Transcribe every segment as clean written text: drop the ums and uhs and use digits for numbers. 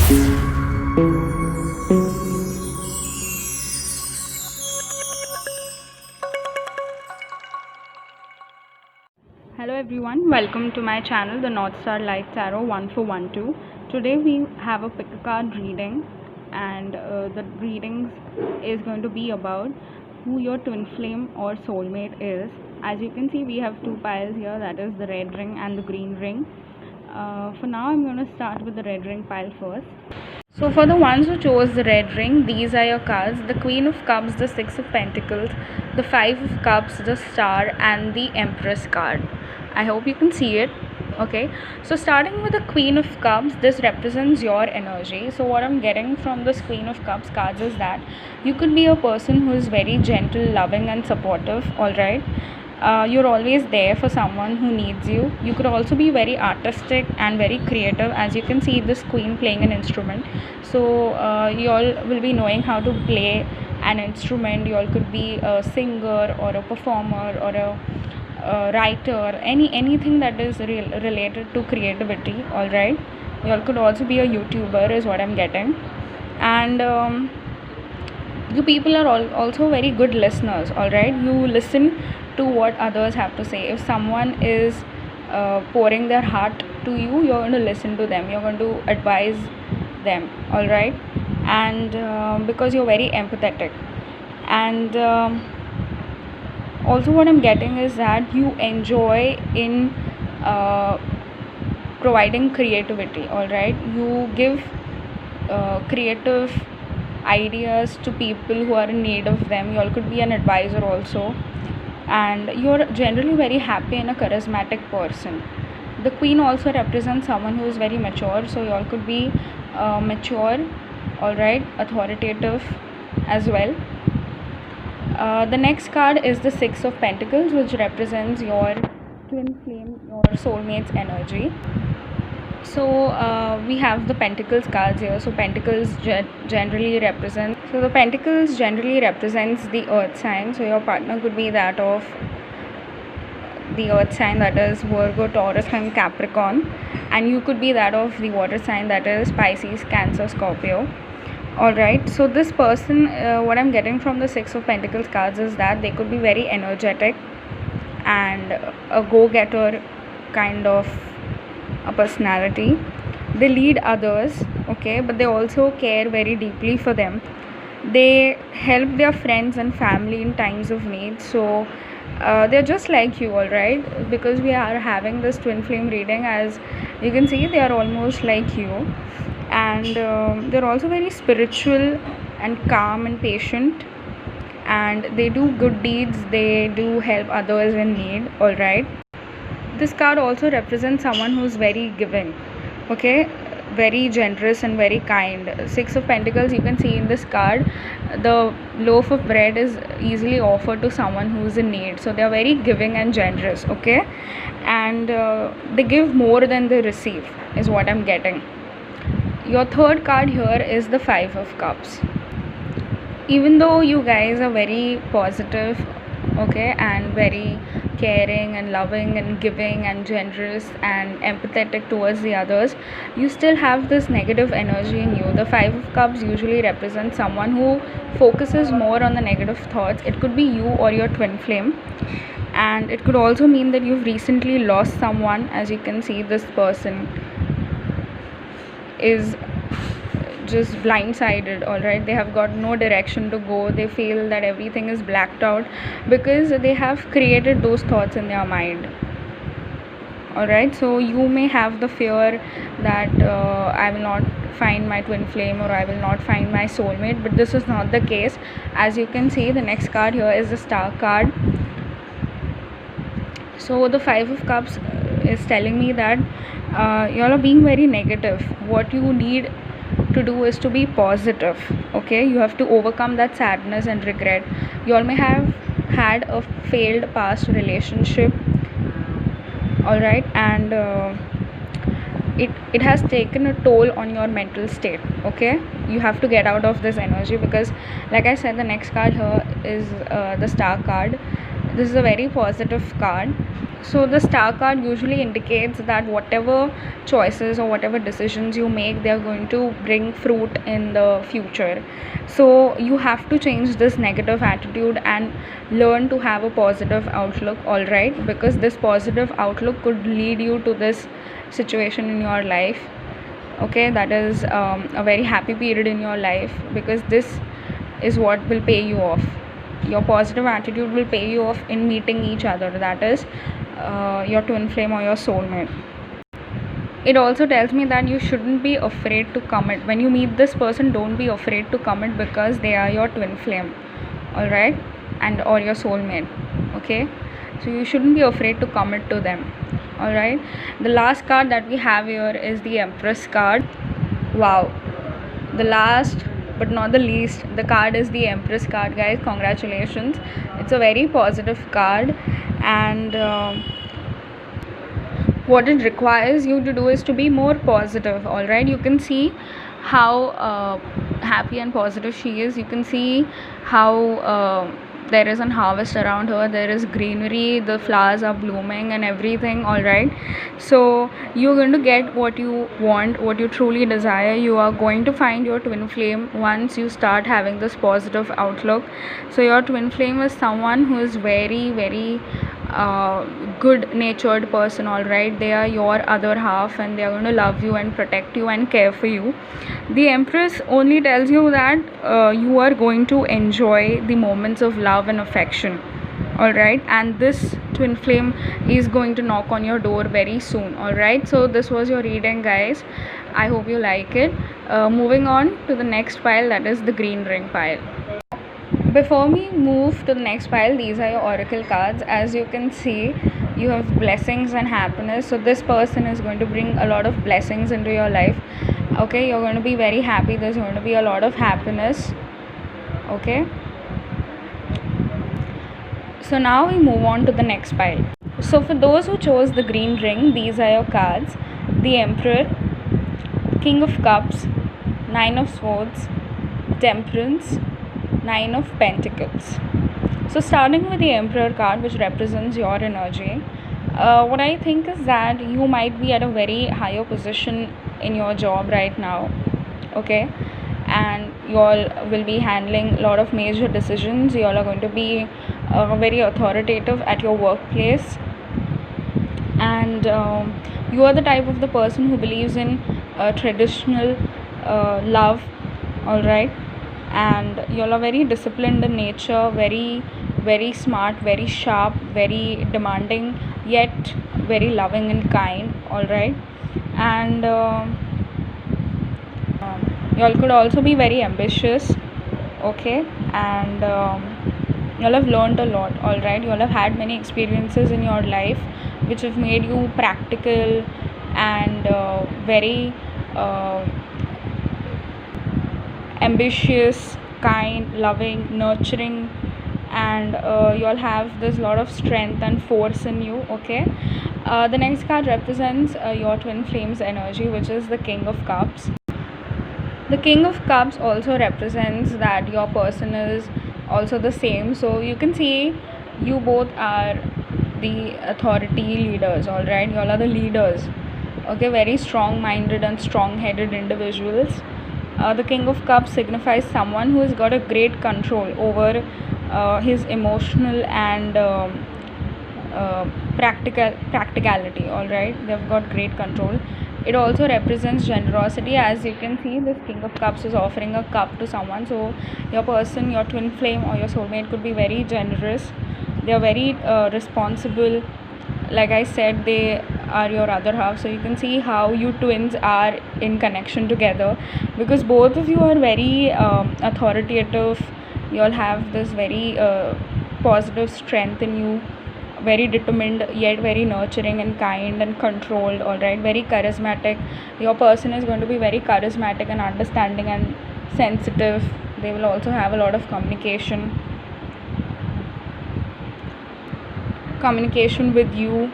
Hello everyone, welcome to my channel, the North Star Light Tarot 1412. Today we have a pick a card reading, and the readings is going to be about who your twin flame or soulmate is. As you can see, we have two piles here, that is the red ring and the green ring. For now, I'm going to start with the red ring pile first. So for the ones who chose the red ring, these are your cards: the Queen of Cups, the Six of Pentacles, the Five of Cups, the Star, and the Empress card. I hope you can see it. Okay, so starting with the Queen of Cups, this represents your energy. So what I'm getting from this Queen of Cups cards is that you could be a person who is very gentle, loving, and supportive. All right. You're always there for someone who needs you. You could also be very artistic and very creative. As you can see, this queen playing an instrument. So you all will be knowing how to play an instrument. You all could be a singer or a performer or a writer, anything that is related to creativity. All right. You all could also be a YouTuber, is what I'm getting. And you people are also very good listeners. All right, you listen to what others have to say. If someone is pouring their heart to you, you're going to listen to them, you're going to advise them. All right, and because you're very empathetic. And also what I'm getting is that you enjoy in providing creativity. All right, you give creative ideas to people who are in need of them. You all could be an advisor also, and you're generally very happy and a charismatic person. The queen also represents someone who is very mature, so you all could be mature, all right, authoritative as well. The next card is the Six of Pentacles, which represents your twin flame, your soulmate's energy. So we have the Pentacles cards here. So Pentacles generally represent, so the Pentacles generally represents the earth sign. So your partner could be that of the earth sign, that is Virgo, Taurus, and Capricorn, and you could be that of the water sign, that is Pisces, Cancer, Scorpio. All right, so this person, what I'm getting from the Six of Pentacles cards is that they could be very energetic and a go-getter kind of a personality. They lead others, okay, but they also care very deeply for them. They help their friends and family in times of need. So they're just like you. All right, because we are having this twin flame reading, as you can see, they are almost like you. And they're also very spiritual and calm and patient, and they do good deeds. They do help others in need. All right, this card also represents someone who's very giving, okay, very generous and very kind. Six of Pentacles, you can see in this card, the loaf of bread is easily offered to someone who's in need. So they are very giving and generous, okay, and they give more than they receive, is what I'm getting. Your third card here is the Five of Cups. Even though you guys are very positive, okay, and very caring and loving and giving and generous and empathetic towards the others, you still have this negative energy in you. The Five of Cups usually represents someone who focuses more on the negative thoughts. It could be you or your twin flame, and it could also mean that you've recently lost someone. As you can see, this person is just blindsided. All right, they have got no direction to go. They feel that everything is blacked out because they have created those thoughts in their mind. All right, so you may have the fear that I will not find my twin flame, or I will not find my soulmate, but this is not the case. As you can see, the next card here is the Star card. So the Five of Cups is telling me that you all are being very negative. What you need to do is to be positive, okay. You have to overcome that sadness and regret. You all may have had a failed past relationship, all right, and it has taken a toll on your mental state, okay. You have to get out of this energy, because like I said, the next card here is the Star card. This is a very positive card. So the star card usually indicates that whatever choices or whatever decisions you make, they are going to bring fruit in the future. So you have to change this negative attitude and learn to have a positive outlook, all right? Because this positive outlook could lead you to this situation in your life. Okay, that is a very happy period in your life, because this is what will pay you off. Your positive attitude will pay you off in meeting each other, that is your twin flame or your soulmate. It also tells me that you shouldn't be afraid to commit. When you meet this person, don't be afraid to commit, because they are your twin flame, all right, and or your soulmate. Okay, so you shouldn't be afraid to commit to them, all right. The last card that we have here is the Empress card. Wow, the last but not the least, the card is the Empress card, guys. Congratulations, it's a very positive card, and what it requires you to do is to be more positive, all right. You can see how happy and positive she is. You can see how there is an harvest around her, there is greenery, the flowers are blooming and everything, all right. So you're going to get what you want, what you truly desire. You are going to find your twin flame once you start having this positive outlook. So your twin flame is someone who is very, very good natured person, all right. They are your other half, and they are going to love you and protect you and care for you. The Empress only tells you that you are going to enjoy the moments of love and affection, all right, and this twin flame is going to knock on your door very soon, all right. So this was your reading, guys. I hope you like it. Moving on to the next pile, that is the green ring pile. Before we move to the next pile, these are your oracle cards. As you can see, you have blessings and happiness. So this person is going to bring a lot of blessings into your life. Okay, you're going to be very happy. There's going to be a lot of happiness. Okay, so now we move on to the next pile. So for those who chose the green ring, these are your cards: the Emperor, King of Cups, Nine of Swords, Temperance, Nine of Pentacles. So starting with the Emperor card, which represents your energy, what I think is that you might be at a very higher position in your job right now, okay, and you all will be handling a lot of major decisions. You all are going to be very authoritative at your workplace, and you are the type of the person who believes in traditional love, all right, and you all are very disciplined in nature, very, very smart, very sharp, very demanding, yet very loving and kind, all right. And you all could also be very ambitious, okay, and you all have learned a lot, all right. You all have had many experiences in your life which have made you practical and very ambitious, kind, loving, nurturing, and you all have this lot of strength and force in you, okay. The next card represents your twin flames energy, which is the King of Cups. The King of Cups also represents that your person is also the same. So you can see you both are the authority leaders, all right. You all are the leaders, okay, very strong minded and strong headed individuals. The King of Cups signifies someone who has got a great control over his emotional and practicality, all right. They've got great control. It also represents generosity. As you can see, this King of Cups is offering a cup to someone. So your person, your twin flame or your soulmate could be very generous. They are very responsible. Like I said, they are your other half. So you can see how you twins are in connection together, because both of you are very authoritative. You all have this very positive strength in you, very determined yet very nurturing and kind and controlled, all right, very charismatic. Your person is going to be very charismatic and understanding and sensitive. They will also have a lot of communication with you,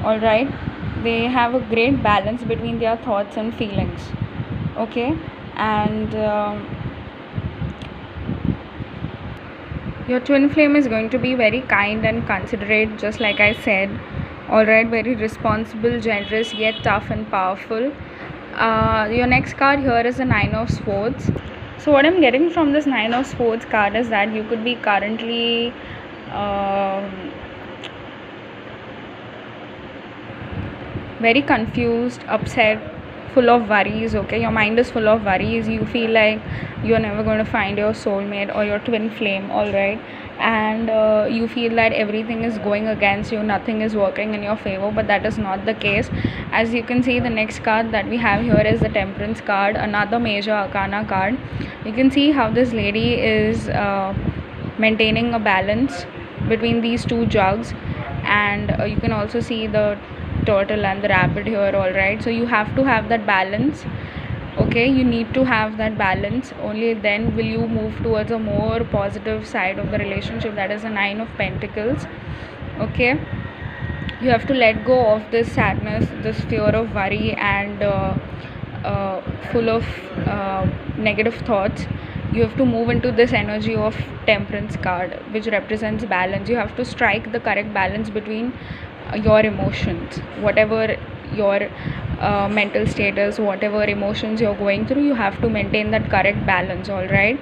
all right. They have a great balance between their thoughts and feelings, okay. And Your twin flame is going to be very kind and considerate, just like I said. Alright, very responsible, generous, yet tough and powerful. Your next card here is the Nine of Swords. So what I'm getting from this Nine of Swords card is that you could be currently very confused, upset, full of worries. Okay, your mind is full of worries. You feel like you're never going to find your soulmate or your twin flame. All right, and you feel that everything is going against you, nothing is working in your favor, but that is not the case. As you can see, the next card that we have here is the Temperance card, another major arcana card. You can see how this lady is maintaining a balance between these two jugs, and you can also see the turtle and the rabbit here. All right, so you have to have that balance. Okay, you need to have that balance. Only then will you move towards a more positive side of the relationship, that is the Nine of Pentacles. Okay, you have to let go of this sadness, this fear of worry, and full of negative thoughts. You have to move into this energy of Temperance card, which represents balance. You have to strike the correct balance between your emotions, whatever your mental status, whatever emotions you're going through, you have to maintain that correct balance. All right,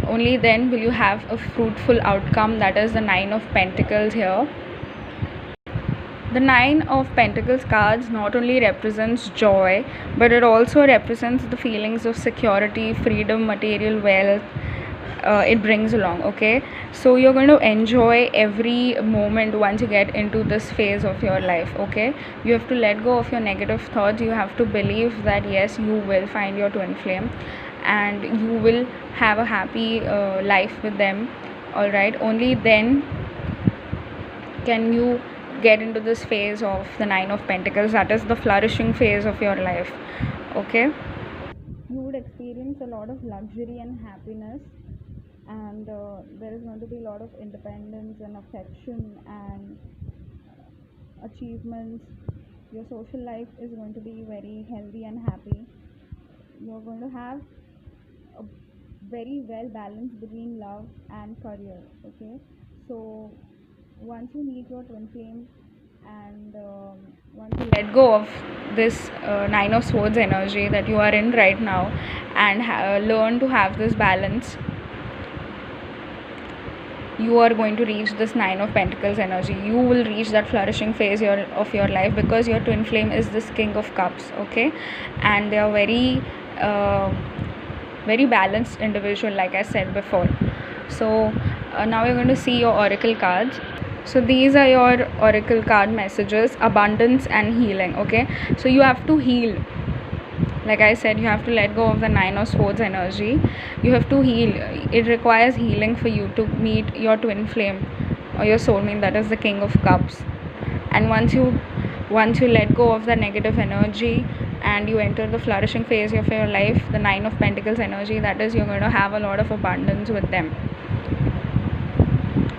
only then will you have a fruitful outcome, that is the Nine of Pentacles here. The Nine of Pentacles cards not only represents joy, but it also represents the feelings of security, freedom, material wealth. It brings along. Okay, so you're going to enjoy every moment once you get into this phase of your life. Okay, you have to let go of your negative thoughts. You have to believe that yes, you will find your twin flame and you will have a happy life with them. All right, only then can you get into this phase of the Nine of Pentacles, that is the flourishing phase of your life. Okay, you would experience a lot of luxury and happiness, and there is going to be a lot of independence and affection and achievements. Your social life is going to be very healthy and happy. You're going to have a very well balance between love and career. Okay, so once you meet your twin flame and once you let go of this Nine of Swords energy that you are in right now and learn to have this balance, you are going to reach this Nine of Pentacles energy. You will reach that flourishing phase of your life, because your twin flame is this King of Cups. Okay, and they are very balanced individual, like I said before. So now we're going to see your oracle cards. So these are your oracle card messages: abundance and healing. Okay, so you have to heal. Like I said, you have to let go of the Nine of Swords energy. You have to heal. It requires healing for you to meet your twin flame or your soulmate, that is the King of Cups. And once you let go of the negative energy and you enter the flourishing phase of your life, the Nine of Pentacles energy, that is, you're going to have a lot of abundance with them.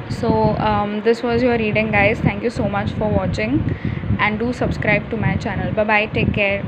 So this was your reading, guys. Thank you so much for watching, and do subscribe to my channel. Bye bye, take care.